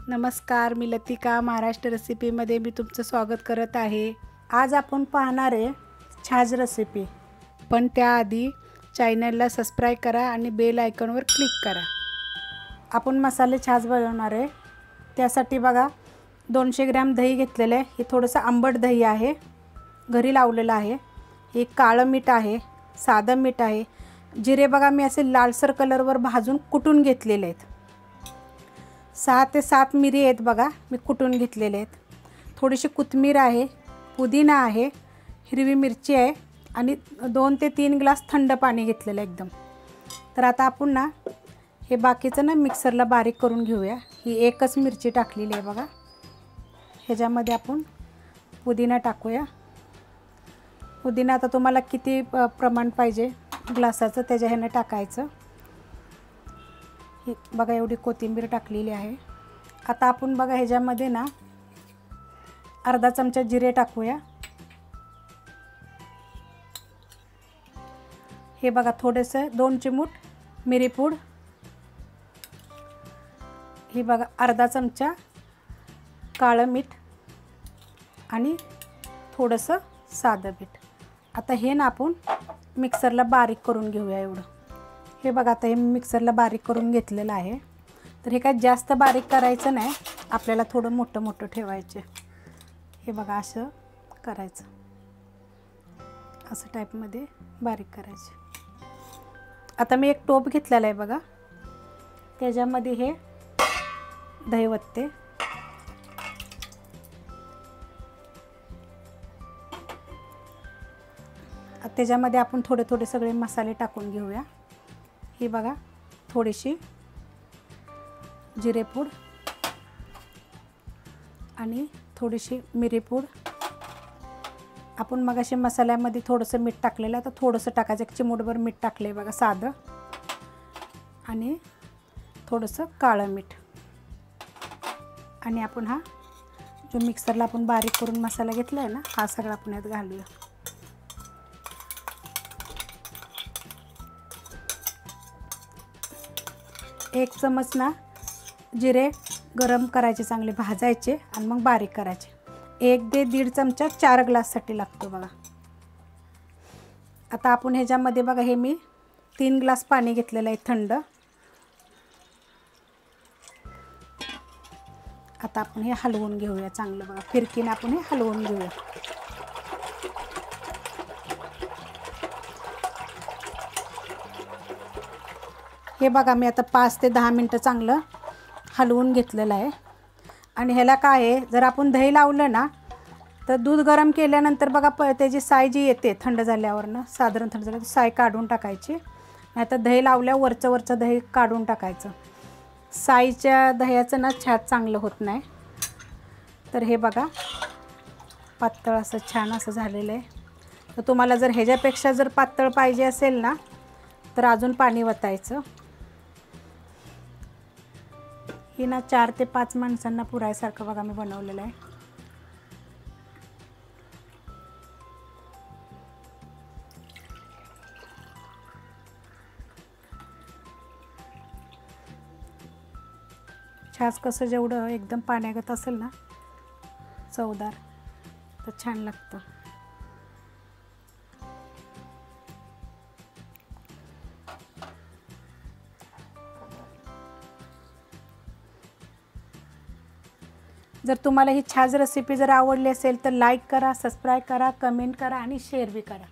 नमस्कार, मी लतिका महाराष्ट्र रेसिपीमध्ये मी तुमचं स्वागत करत आहे। आज आपण पाहणार आहे छाज रेसिपी, पण त्याआधी चॅनलला सबस्क्राइब करा आणि बेल आयकॉनवर क्लिक करा। आपण मसाले छाज बनवणार आहे। त्यासाठी बघा 200 ग्रॅम दही घेतलेले आहे। हे थोडंसं आंबट दही आहे, घरी लावलेलं आहे। हे काळं मीठ आहे, साधं मीठ आहे। जिरे बघा मी असे लालसर कलरवर भाजून कुटून घेतलेले आहेत। 6 ते 7 मिरी आहेत बघा, मी कुटून घेतलेले आहेत। थोडीशी कोथिंबीर आहे, पुदिना आहे, हिरवी मिरची आहे आणि 2 ते 3 ग्लास थंड पाणी घेतलेलं एकदम। तर आता आपण ना हे बाकीचं ना मिक्सरला बारीक करून घेऊया। ही एकच मिरची टाकलेली आहे बघा। ह्याच्यामध्ये आपण पुदिना टाकूया। पुदिना आता तुम्हाला किती प्रमाण पाहिजे ग्लासाचं त्याच्या ह्याने टाकायचं। हे बघा एवढी कोथिंबीर टाकलेली आहे। आता आपण बघा ह्याच्यामध्ये ना अर्धा चमचा जिरे टाकूया। हे बघा थोडेसे 2 चिमूट मिरीपूड। हे बघा अर्धा चमचा काळं मीठ आणि थोडंसं साधं मीठ। आता हे ना आपण मिक्सरला बारीक करून घेऊया एवढं। हे बघा आता हे मिक्सरला बारीक करून घेतलेलं आहे। तर हे काय जास्त बारीक करायचं नाही, आपल्याला थोडं मोठं मोठं ठेवायचे। हे बघा असं करायचं, असं टाईपमध्ये बारीक करायचे। आता मी एक टोप घेतलेला आहे बघा, त्याच्यामध्ये हे दही वतते। त्याच्यामध्ये आपण थोडे थोडे सगळे मसाले टाकून घेऊया। हे बघा थोडीशी जिरेपूड आणि थोडीशी मिरीपूड। आपण मगाशी मसाल्यामध्ये थोडंसं मीठ टाकलेलं आहे, तर थोडंसं टाकायचं। एक चिमूटभर मीठ टाकले बघा साधं, आणि थोडंसं काळं मीठ। आणि आपण हा जो मिक्सरला आपण बारीक करून मसाला घेतला आहे ना, हा सगळा आपण यात घालूया। एक चमच ना जिरे गरम करायचे, चांगले भाजायचे आणि मग बारीक करायचे। 1 ते 1.5 चमचा 4 ग्लाससाठी लागतो बघा। आता आपण ह्याच्यामध्ये बघा हे मी 3 ग्लास पाणी घेतलेलं आहे थंड। आता आपण हे हलवून घेऊया चांगलं बघा, फिरकीने आपण हे हलवून घेऊया। हे बघा मी आता 5 ते 10 मिनटं चांगलं हलवून घेतलेलं आहे। आणि ह्याला काय आहे, जर आपण दही लावलं ना तर दूध गरम केल्यानंतर बघा त्याची साय जी येते थंड झाल्यावर ना, साधारण थंड झाल्यावर साय काढून टाकायची, नाहीतर दही लावल्यावर वरचं दही काढून टाकायचं। साईच्या दह्याचं ना छान चांगलं होत नाही। तर हे बघा पातळ असं छान असं झालेलं आहे। तर तुम्हाला जर ह्याच्यापेक्षा जर पातळ पाहिजे असेल ना तर अजून पाणी वतायचं। ही ना 4 ते 5 माणसांना पुरायसारखं बघा मी बनवलेलं आहे। छाज कसं जेवढं एकदम पाण्यागत असेल ना चवदार, तर छान लागतं। जर तुम्हाला ही छाज रेसिपी जर आवडली असेल तर लाईक करा, सबस्क्राइब करा, कमेंट करा आणि शेअर भी करा।